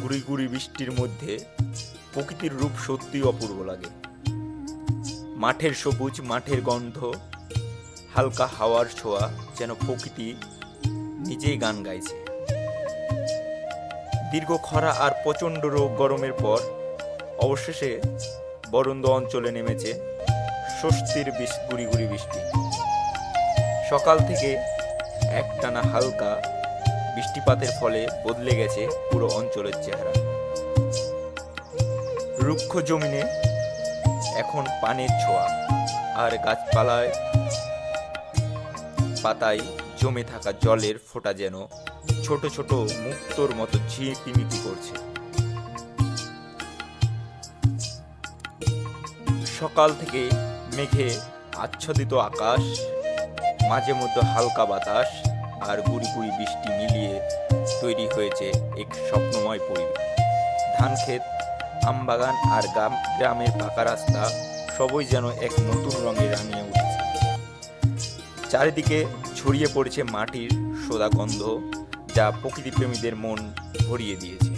গুড়ি গুড়ি বৃষ্টির মধ্যে প্রকৃতির রূপ সত্যি অপূর্ব লাগে। মাঠের সবুজ, মাঠের গন্ধ, হালকা হাওয়ার ছোঁয়া, যেন প্রকৃতি নিজেই গান গাইছে। দীর্ঘ খরা আর প্রচণ্ড গরমের পর অবশেষে বরন্দ অঞ্চলে নেমেছে স্বস্তির গুড়ি গুড়ি বৃষ্টি। সকাল থেকে একটানা হালকা বৃষ্টিপাতের ফলে বদলে গেছে পুরো অঞ্চলের চেহারা। রুক্ষ জমিনে এখন পানির ছোঁয়া, আর গাছপালায় পাতায় জমে থাকা জলের ফোঁটা যেন ছোট ছোট মুক্তোর মতো ঝিকিমিকি করছে। সকাল থেকে মেঘে আচ্ছাদিত আকাশ, মাঝে মধ্যে হালকা বাতাস আর গুড়ি গুড়ি বৃষ্টি মিলিয়ে তৈরি হয়েছে এক স্বপ্নময় পরিবেশ। ধানক্ষেত, আমবাগান আর গ্রামের পাকা রাস্তা সবই যেন এক নতুন রঙে রাঙিয়ে উঠেছে। চারিদিকে ছড়িয়ে পড়েছে মাটির সোদা গন্ধ, যা প্রকৃতিপ্রেমীদের মন ভরিয়ে দিয়েছে।